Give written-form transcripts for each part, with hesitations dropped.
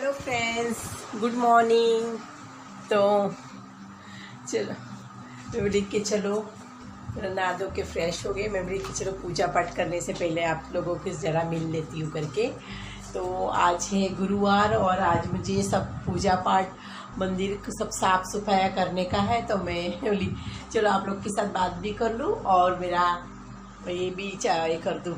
Hello friends, good morning. तो चलो मैं बोली कि चलो नहा धो के फ्रेश हो गए। मैं बोली कि चलो पूजा पाठ करने से पहले आप लोगों के ज़रा मिल लेती हूँ करके। तो आज है गुरुवार और आज मुझे सब पूजा पाठ मंदिर सब साफ़ सफाया करने का है। तो मैं बोली चलो आप लोग के साथ बात भी कर लूँ और मेरा ये भी चाय कर दूँ,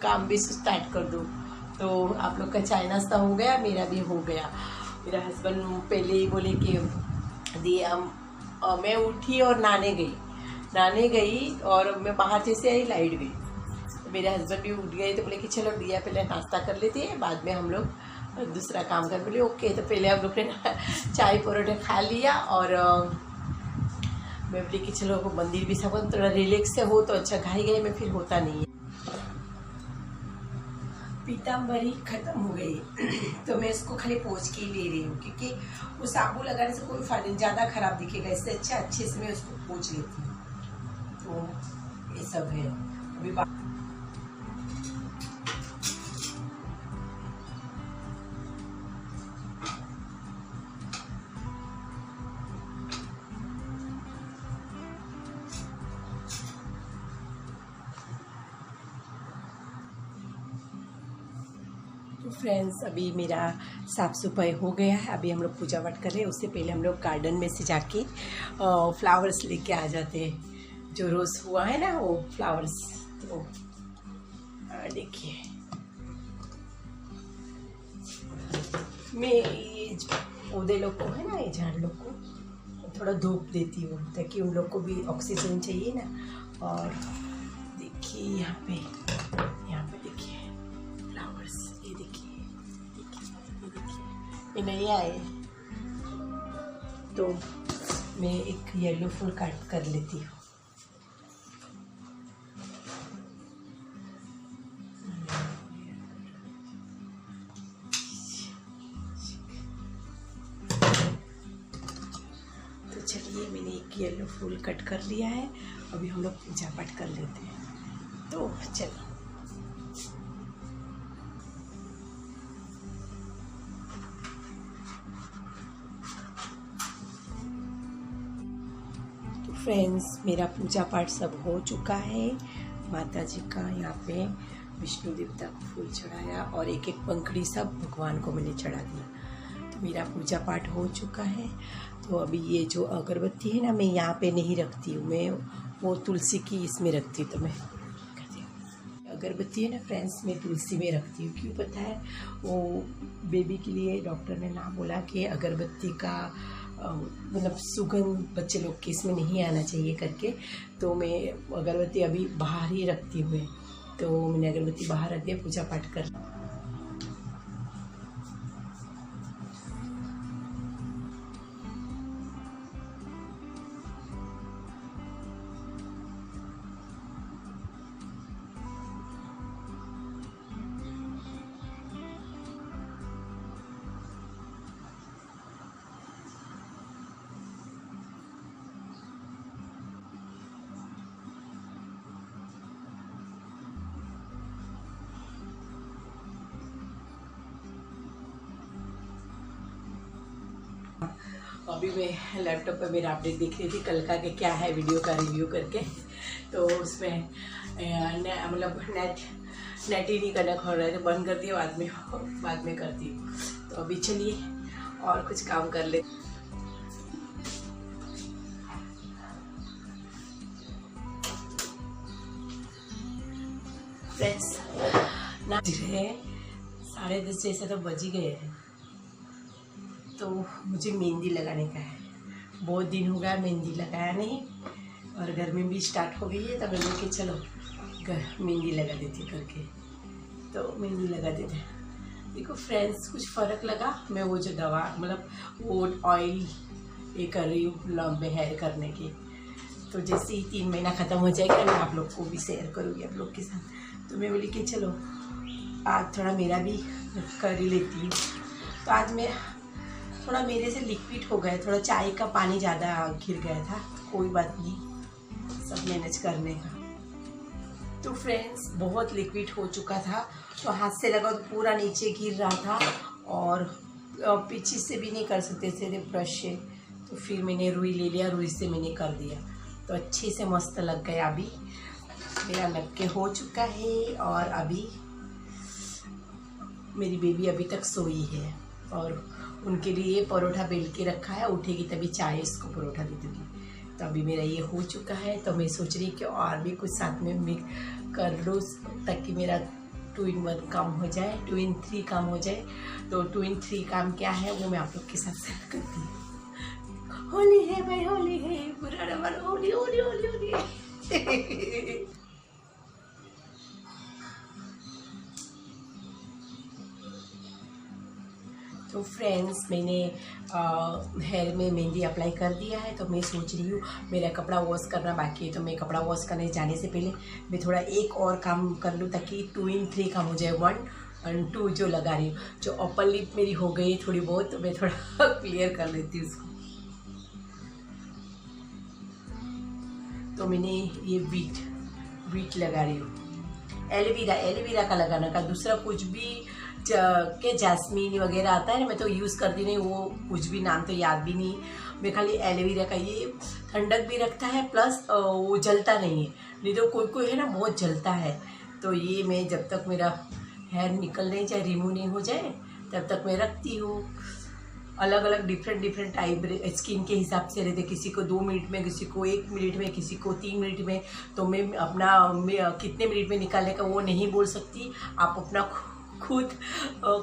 काम भी स्टार्ट कर दूँ। तो आप लोग का चाय नाश्ता हो गया, मेरा भी हो गया। मेरा हस्बैंड पहले ही बोले कि दी मैं उठी और नहाने गई और मैं बाहर जैसे आई लाइट गई। तो मेरे हस्बैंड भी उठ गए तो बोले कि चलो दिया पहले नाश्ता कर लेते हैं, बाद में हम लोग दूसरा काम कर। बोले ओके। तो पहले हम लोग ने चाय परोठे खा लिया और मैं बोली कि चलो मंदिर भी सब थोड़ा रिलैक्स से हो तो अच्छा, घाई गए में फिर होता नहीं है। पीताम्बरी खत्म हो गई तो मैं इसको खाली पोंछ के ले रही हूँ, क्योंकि वो साबुन लगाने से कोई फायदा नहीं, ज़्यादा खराब दिखेगा। इससे अच्छा अच्छे से मैं उसको पोंछ लेती हूँ। तो ये सब है अभी फ्रेंड्स, अभी मेरा साफ़ सफाई हो गया है। अभी हम लोग पूजा पाठ कर रहे हैं। उससे पहले हम लोग गार्डन में से जाके फ्लावर्स लेके आ जाते हैं। जो रोज़ हुआ है ना वो फ्लावर्स। तो देखिए मैं ये पौधे लोग को है ना, ये झाड़ लोग को थोड़ा धूप देती हूँ ताकि उन लोग को भी ऑक्सीजन चाहिए ना। और देखिए यहाँ पे देखिए फ्लावर्स, ये देखिए ये नहीं आए तो मैं एक येलो फूल काट कर लेती हूँ। तो चलिए मैंने एक येलो फूल कट कर लिया है। अभी हम लोग पूजा पाठ कर लेते हैं। तो चलिए फ्रेंड्स, मेरा पूजा पाठ सब हो चुका है। माता जी का यहाँ पे विष्णु देवता को फूल चढ़ाया और एक एक पंखड़ी सब भगवान को मैंने चढ़ा दिया। तो मेरा पूजा पाठ हो चुका है। तो अभी ये जो अगरबत्ती है ना, मैं यहाँ पे नहीं रखती हूँ, मैं वो तुलसी की इसमें रखती हूँ। तो मैं अगरबत्ती है ना फ्रेंड्स, मैं तुलसी में रखती हूँ। क्यों पता है? वो बेबी के लिए डॉक्टर ने ना बोला कि अगरबत्ती का मतलब सुगंध बच्चे लोग के इसमें नहीं आना चाहिए करके। तो मैं अगरबत्ती अभी बाहर ही रखती हूँ। तो मैंने अगरबत्ती बाहर रख दिया, पूजा पाठ कर। अभी मैं लैपटॉप पे मेरा अपडेट देख रही थी कल का कि क्या है, वीडियो का रिव्यू करके। तो उसमें मतलब नेट ही नहीं कनेक्ट हो रहा है, तो बंद कर दिया, बाद में करती हूँ। तो अभी चलिए और कुछ काम कर ले। फ्रेंड्स ना 10:30 जैसे तो बज ही गए हैं। तो मुझे मेहंदी लगाने का है। बहुत दिन हो गया मेहंदी लगाया नहीं और गर्मी भी स्टार्ट हो गई है। तो मैंने कि चलो मेहंदी लगा देती करके। तो मेहंदी लगा देते। देखो फ्रेंड्स, कुछ फ़र्क लगा। मैं वो जो दवा मतलब वो ऑयल ये कर रही हूँ लंबे हेयर करने की। तो जैसे ही 3 महीना ख़त्म हो जाएगा मैं आप लोग को भी शेयर करूँगी आप लोग के साथ। तो मैं बोली कि चलो आज थोड़ा मेरा भी कर ही लेती हूँ। तो आज मैं थोड़ा मेरे से लिक्विड हो गया, थोड़ा चाय का पानी ज़्यादा गिर गया था। कोई बात नहीं, सब मैनेज करने का। तो फ्रेंड्स बहुत लिक्विड हो चुका था, तो हाथ से लगा तो पूरा नीचे गिर रहा था और पीछे से भी नहीं कर सकते थे ब्रश से, तो फिर मैंने रुई ले लिया, रुई से मैंने कर दिया, तो अच्छे से मस्त लग गया। अभी मेरा लग के हो चुका है और अभी मेरी बेबी अभी तक सोई है और उनके लिए परोठा बेल के रखा है, उठेगी तभी चाय इसको परोठा दे दूँगी। तो अभी मेरा ये हो चुका है, तो मैं सोच रही कि और भी कुछ साथ में मैं कर लूँ ताकि मेरा 2 in 1 काम हो जाए, 2 in 3 काम हो जाए। तो 2 in 3 काम क्या है वो मैं आप लोग के साथ शेयर करती हूँ। होली है भाई, होली है, बुरा ना मानो, होली होली होली होली। तो फ्रेंड्स, मैंने हेयर में मेहंदी अप्लाई कर दिया है, तो मैं सोच रही हूँ मेरा कपड़ा वॉश करना बाकी है, तो मैं कपड़ा वॉश करने जाने से पहले मैं थोड़ा एक और काम कर लूँ ताकि 2 in 3 काम हो जाए। 1 और 2 जो लगा रही हूँ, जो अपर लिप मेरी हो गई थोड़ी बहुत, तो मैं थोड़ा क्लियर कर लेती हूँ उसको। तो मैंने ये बीट लगा रही हूँ, एलोवेरा का लगाना का, दूसरा कुछ भी के जैस्मीन वगैरह आता है ना, मैं तो यूज़ करती नहीं, वो कुछ भी नाम तो याद भी नहीं, मैं खाली एलोवेरा का। ये ठंडक भी रखता है प्लस वो जलता नहीं है, नहीं तो कोई है ना बहुत जलता है। तो ये मैं जब तक मेरा हेयर निकल नहीं जाए, रिमूव नहीं हो जाए, तब तक मैं रखती हूँ। अलग अलग डिफरेंट टाइप स्किन के हिसाब से रहते, किसी को 2 मिनट में, किसी को 1 मिनट में, किसी को 3 मिनट में। तो मैं अपना कितने मिनट में निकालने का वो नहीं बोल सकती, आप अपना खुद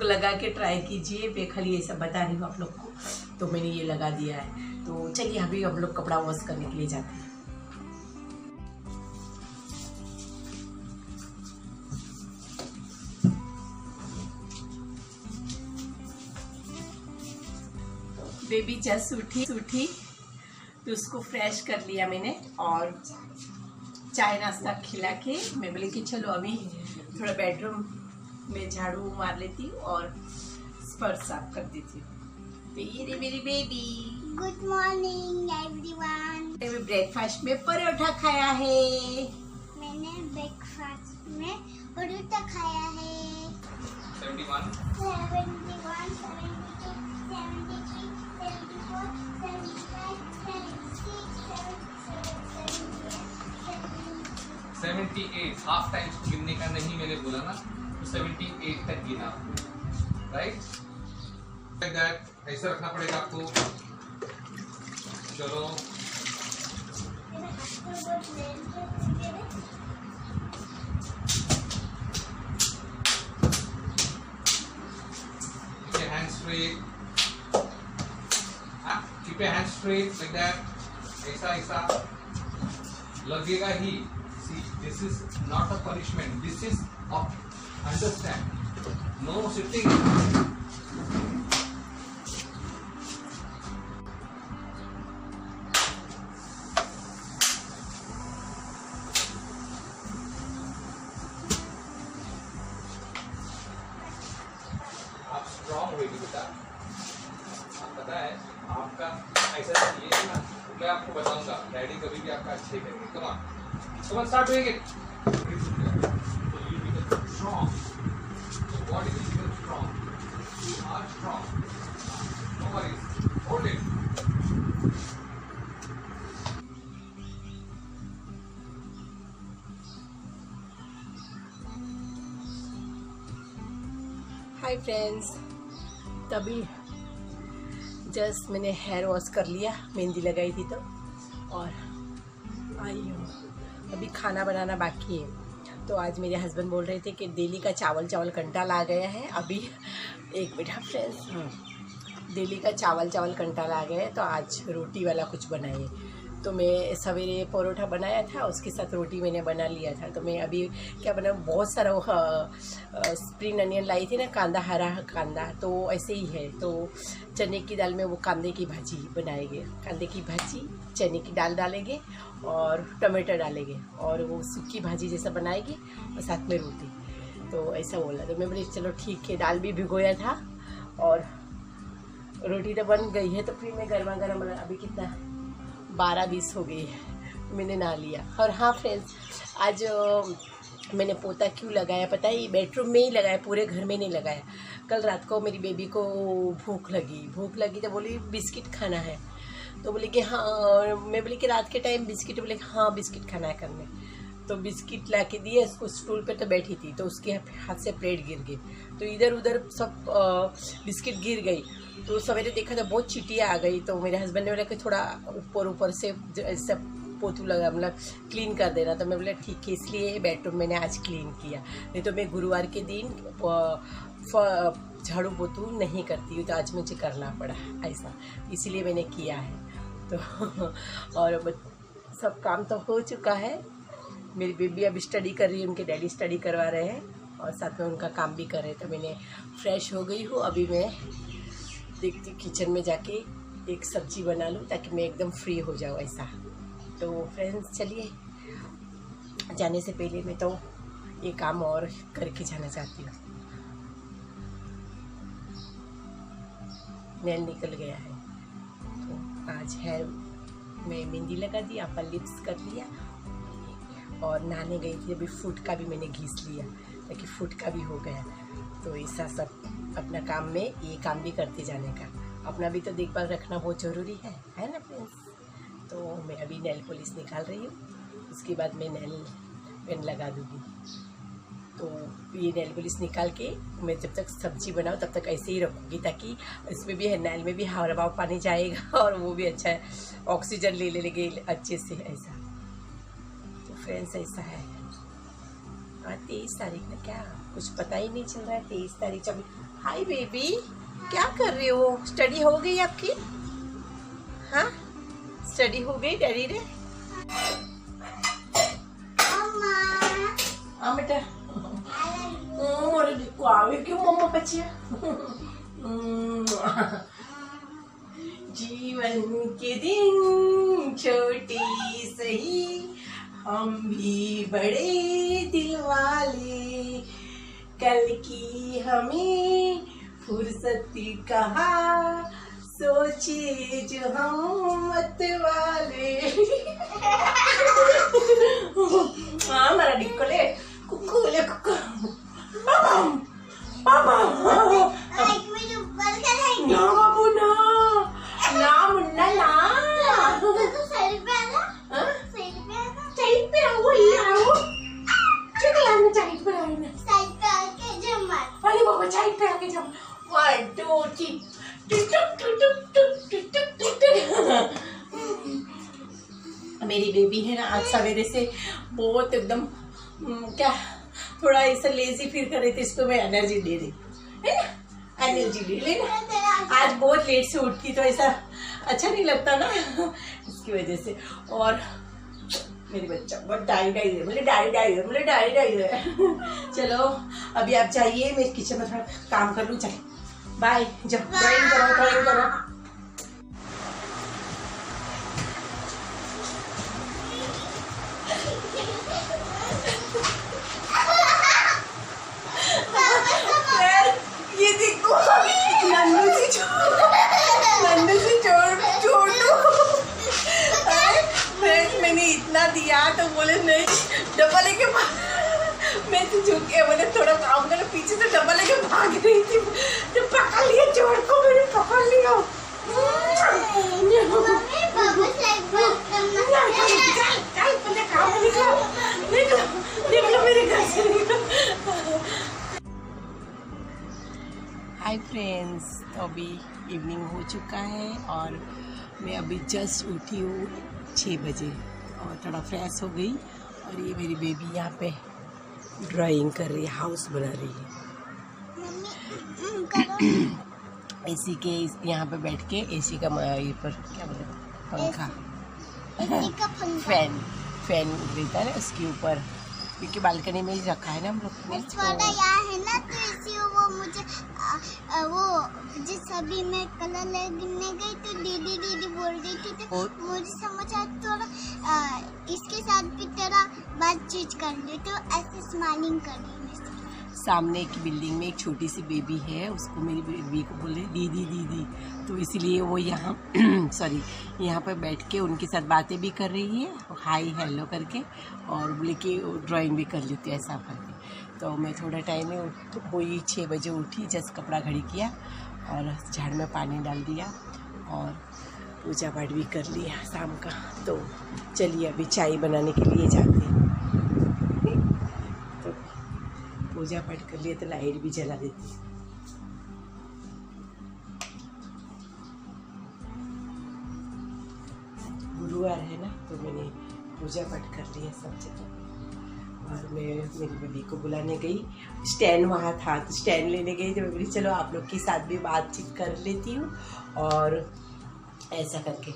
लगा के ट्राई कीजिए। मैं खाली ये सब बता रही हूँ आप लोग को। तो मैंने ये लगा दिया है, तो चलिए अभी हम लोग कपड़ा वॉश करने के लिए जाते हैं। बेबी जस्ट उठी तो उसको फ्रेश कर लिया मैंने और चाय नाश्ता खिला के मैं बोली कि चलो अभी थोड़ा बेडरूम में झाड़ू मार लेती हूँ और फर्श साफ कर देती हूँ। तो ये रे मेरी बेबी। Good morning everyone. मैंने ब्रेकफास्ट में परोठा खाया है। मैंने ब्रेकफास्ट में परोठा खाया है। 71 71 72 73 74 75 78 हाफ टाइम गिनने का नहीं, मैंने बोला ना, तो 78 तक गिना, राइट? दैट ऐसा रखना पड़ेगा आपको। चलो hand straight, keep your hand straight like that. ऐसा लगेगा ही। See, this is not a punishment. This is understand. No sitting. आप स्ट्रॉन्ग होगी बेटा। आप पता है आपका ऐसा ये ना, मैं आपको बताऊंगा, डैडी कभी भी आपका अच्छे करेंगे। कम on, start doing it. So you become strong. So body will become strong. You are strong. No worries. Hold it. Hi friends, तभी जस्ट मैंने हेयर वॉश कर लिया, मेहंदी लगाई थी तो, और आई हूँ। अभी खाना बनाना बाकी है। तो आज मेरे हस्बैंड बोल रहे थे कि डेली का चावल कंटाल आ गया है। अभी एक मिनट फ्रेंड्स, डेली का चावल कंटाल आ गया है, तो आज रोटी वाला कुछ बनाइए। तो मैं सवेरे परोठा बनाया था, उसके साथ रोटी मैंने बना लिया था। तो मैं अभी क्या बनाऊँ, बहुत सारा स्प्रिंग अनियन लाई थी ना, कांदा, हरा कांदा, तो ऐसे ही है। तो चने की दाल में वो कांदे की भाजी बनाएंगे, कांदे की भाजी, चने की दाल डालेंगे और टमाटर डालेंगे और वो सूखी भाजी जैसा बनाएगी और साथ में रोटी। तो ऐसा बोला, तो मैं बोली चलो ठीक है। दाल भी भिगोया था और रोटी तो बन गई है। तो फिर मैं गर्मा गर्म, अभी कितना 12-20 हो गई है, मैंने नहा लिया। और हाँ फ्रेंड्स, आज मैंने पोता क्यों लगाया पता है? ये बेडरूम में ही लगाया, पूरे घर में नहीं लगाया। कल रात को मेरी बेबी को भूख लगी तो बोली बिस्किट खाना है, तो बोले कि हाँ, मैं बोली कि रात के टाइम बिस्किट, बोले हाँ बिस्किट खाना है करने, तो बिस्किट ला के दिए उसको। स्टूल पे तो बैठी थी तो उसके हाथ से प्लेट गिर गई, तो इधर उधर सब बिस्किट गिर गई। तो सवेरे देखा तो बहुत चींटियाँ आ गई, तो मेरे हस्बैंड ने बोला कि थोड़ा ऊपर से ऐसा पोतू लगा, मतलब क्लीन कर देना। तो मैं बोला ठीक है, इसलिए बेडरूम मैंने आज क्लीन किया, नहीं तो मैं गुरुवार के दिन झाड़ू पोतू नहीं करती हूँ, तो आज मुझे करना पड़ा ऐसा, इसीलिए मैंने किया है। तो और सब काम तो हो चुका है। मेरी बेबी अभी स्टडी कर रही है, उनके डैडी स्टडी करवा रहे हैं और साथ में उनका काम भी कर रहे हैं। तो मैंने फ्रेश हो गई हूँ, अभी मैं देखती किचन में जाके एक सब्जी बना लूँ ताकि मैं एकदम फ्री हो जाऊँ ऐसा। तो फ्रेंड्स चलिए, जाने से पहले मैं तो ये काम और करके जाना चाहती हूँ। नेल निकल गया है, तो आज हेयर में मेहंदी लगा दी, अपर लिप्स कर लिया और नहाने गई थी। अभी फुट का भी मैंने घिस लिया ताकि फुट का भी हो गया। तो ऐसा सब अपना काम में ये काम भी करते जाने का, अपना भी तो देखभाल रखना बहुत ज़रूरी है ना फ्रेंड्स। तो मैं अभी नेल पॉलिश निकाल रही हूँ, उसके बाद मैं नेल पेन लगा दूँगी। तो ये नेल पॉलिश निकाल के मैं जब तक सब्जी बनाऊँ तब तक ऐसे ही रखूँगी, ताकि इसमें भी नेल में भी हवा पानी जाएगा और वो भी अच्छा ऑक्सीजन ले लेंगे अच्छे से ऐसा। तो फ्रेंड्स ऐसा है। आज 23 तारीख में क्या कुछ पता ही नहीं चल रहा है। 23 तारीख चल। हाय बेबी, क्या कर रहे हो? स्टडी हो गई आपकी? हाँ, स्टडी हो गई डैडी ने? हाँ बेटा, क्यों मम्मा बच्चिया? जीवन के दिन छोटी सही, हम भी बड़े दिल वाले, कल की हमें फुर्सत कहा, सोचे जो हम मत वाले। हाँ हमारा डिक्को ले, कुक्कू ले कुक्कू, पापा ना बाबू ना, ना मुन्ना ना, मेरी बेबी है ना, आज सवेरे से बहुत एकदम क्या थोड़ा ऐसा लेजी फील कर रही थी। इसको मैं एनर्जी दे रही है ना, एनर्जी दे रही ना। आज बहुत लेट से उठती तो ऐसा अच्छा नहीं लगता ना, इसकी वजह से। और मेरी बच्चा बहुत डाई है, बोले डाई है। चलो अभी आप जाइए, मैं किचन में थोड़ा काम कर लूँ। चले बाय, जब ड्राइंग करो। ये देखो नन्नू से छोटू मैंने इतना दिया तो बोले नहीं, डब्बा लेके मैं तो झुक के बोले थोड़ा काम करना, पीछे से डब्बा लेके भाग रही थी, तो पकड़ लिया चोर को, मैंने पकड़ लिया। निकलो मेरे घर से निकलो। हाय फ्रेंड्स, तो अभी इवनिंग हो चुका है और मैं अभी जस्ट उठी हूँ 6 बजे और थोड़ा फ्रेश हो गई। और ये मेरी बेबी यहाँ पे ड्राइंग कर रही है, हाउस बना रही है। एसी के यहाँ पे बैठ के एसी का ये पर क्या बोले पंखा फैन रहता है ना उसके ऊपर, क्योंकि बालकनी में ही रखा है ना हम लोग ने। यहाँ है ना, तो इसी वो मुझे वो जिस अभी मैं कलर लगने गई तो दीदी बोल रही थी, तो मुझे समझ आया थोड़ा इसके साथ भी तेरा बातचीत कर ले, तो ऐसे स्माइलिंग कर रही है। सामने की बिल्डिंग में एक छोटी सी बेबी है, उसको मेरी बेबी को बोले दीदी दीदी, तो इसीलिए वो यहाँ सॉरी यहाँ पर बैठ के उनके साथ बातें भी कर रही है, हाई हेलो करके, और बोले कि ड्राइंग भी कर लेती है ऐसा करके। तो मैं थोड़ा टाइम में हुई 6 बजे उठी, जस्ट कपड़ा घड़ी किया और झाड़ में पानी डाल दिया और पूजा पाठ भी कर लिया शाम का। तो चलिए अभी चाय बनाने के लिए जाते हैं। तो पूजा पाठ कर लिए तो लाइट भी जला देती। गुरुवार है ना, तो मैंने पूजा पाठ कर लिया सब जगह। और मैं मेरी बेबी को बुलाने गई, स्टैंड वहाँ था तो स्टैंड लेने गई, तो मैं बोली चलो आप लोग के साथ भी बातचीत कर लेती हूँ और ऐसा करके।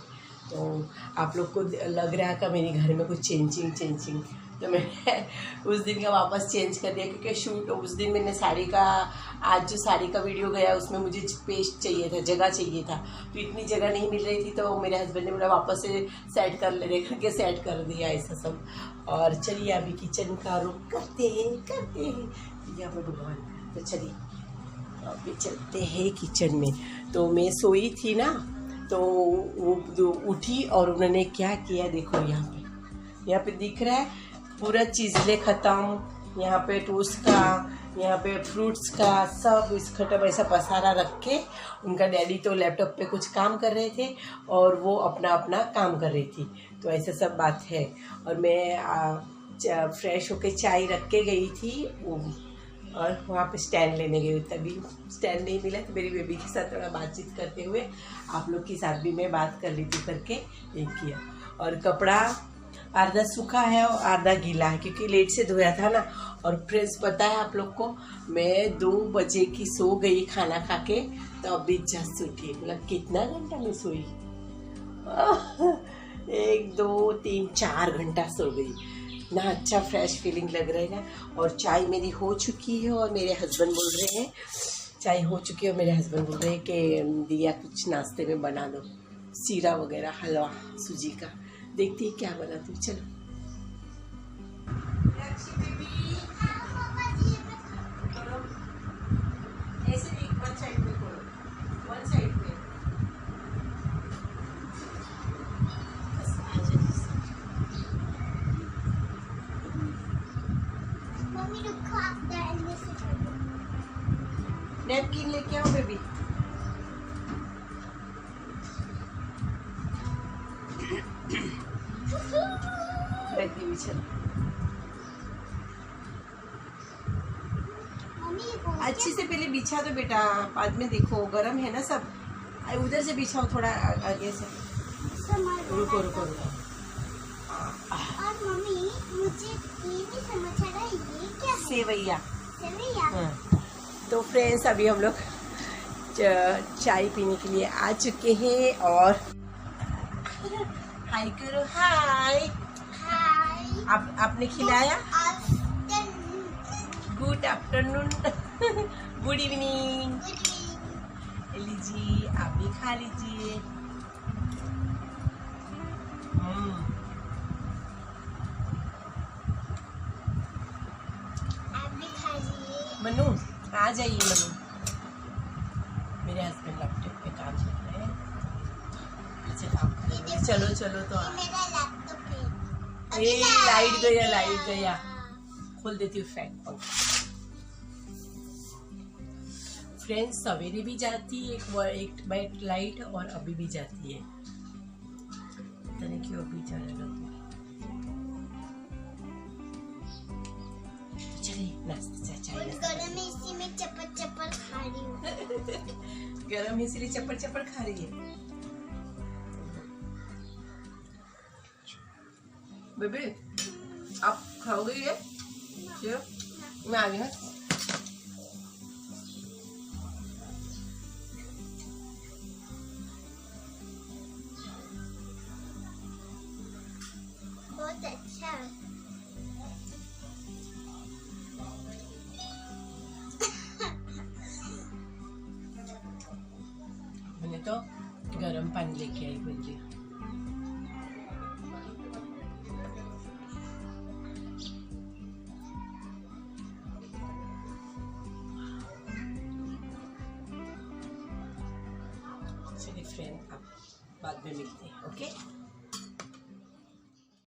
तो आप लोग को लग रहा था मेरे घर में कुछ चेंजिंग, तो मैंने उस दिन का वापस चेंज कर दिया, क्योंकि शूट उस दिन मैंने साड़ी का, आज जो साड़ी का वीडियो गया उसमें मुझे स्पेस चाहिए था, जगह चाहिए था, तो इतनी जगह नहीं मिल रही थी, तो मेरे हस्बैंड ने बोला वापस से सेट कर ले, करके सेट कर दिया ऐसा सब। और चलिए अभी किचन का रुख करते हैं यहाँ पर भगवान। तो चलिए अभी चलते हैं किचन में। तो मैं सोई थी ना, तो वो उठी और उन्होंने क्या किया देखो, यहाँ पे दिख रहा है पूरा चीज़ें ख़त्म, यहाँ पे टोस्ट का, यहाँ पे फ्रूट्स का सब इस खटम ऐसा पसारा रख के, उनका डैडी तो लैपटॉप पे कुछ काम कर रहे थे और वो अपना अपना काम कर रही थी। तो ऐसा सब बात है। और मैं फ्रेश होके चाय रख के गई थी और वहाँ पे स्टैंड लेने गई, तभी स्टैंड नहीं मिला, तो मेरी बेबी के साथ थोड़ा बातचीत करते हुए आप लोग के साथ भी मैं बात कर ली थी करके एक किया। और कपड़ा आधा सूखा है और आधा गीला है, क्योंकि लेट से धोया था ना। और फ्रेंड्स पता है आप लोग को, मैं 2 बजे की सो गई खाना खा के, तो अभी जस्ट उठी, मतलब कितना घंटा में सोई 1 2 3 4 घंटा सो गई ना। अच्छा फ्रेश फीलिंग लग रहा है ना। और चाय मेरी हो चुकी है और मेरे हस्बैंड बोल रहे हैं, चाय हो चुकी है और मेरे हस्बैंड बोल रहे हैं कि दिया कुछ नाश्ते में बना दो, सीरा वगैरह, हलवा सूजी का। देखती है क्या बनाती हूँ। चलो ऐसे एक वन साइड में करो, वन साइड में मम्मी रुको, आप डालने से पहले नैपकिन लेके आओ बेबी। अच्छे से पहले बिछा दो बेटा, बाद में देखो गरम है ना सब। उधर से बिछाओ थोड़ा आगे से। रुको। और मम्मी मुझे ये नहीं समझ आ रहा है, ये क्या है? सेवैया। हाँ। तो फ्रेंड्स अभी हम लोग चाय पीने के लिए आ चुके हैं और हाय करो, हाय। आपने खिलाया? Good afternoon, good evening. लीजिए आप भी खा लीजिए। आप भी खा लीजिए। मनु आ जाइए मनु, मेरे हस्बैंड लैपटॉप पे काम कर रहे हैं, पीछे काम कर रहे हैं। चलो तो ये मेरा लैपटॉप है। ये लाइट गया, खोल देती हूँ फैन। फ्रेंड्स सवेरे भी जाती है एक वाइट लाइट और अभी भी जाती है, पता नहीं क्यों अभी जाने लगी। चलिए नाश्ता चाय गरम है इसी में चप्पल खा रही हूँ। गरम है इसलिए चप्पल खा रही है। बेबी आप खाओगे ये? मैं आ गई हूँ। बहुत अच्छा। मैंने तो गरम पानी लेके आई बल्कि। फ्रेंड, आप बाद में मिलते हैं। ओके।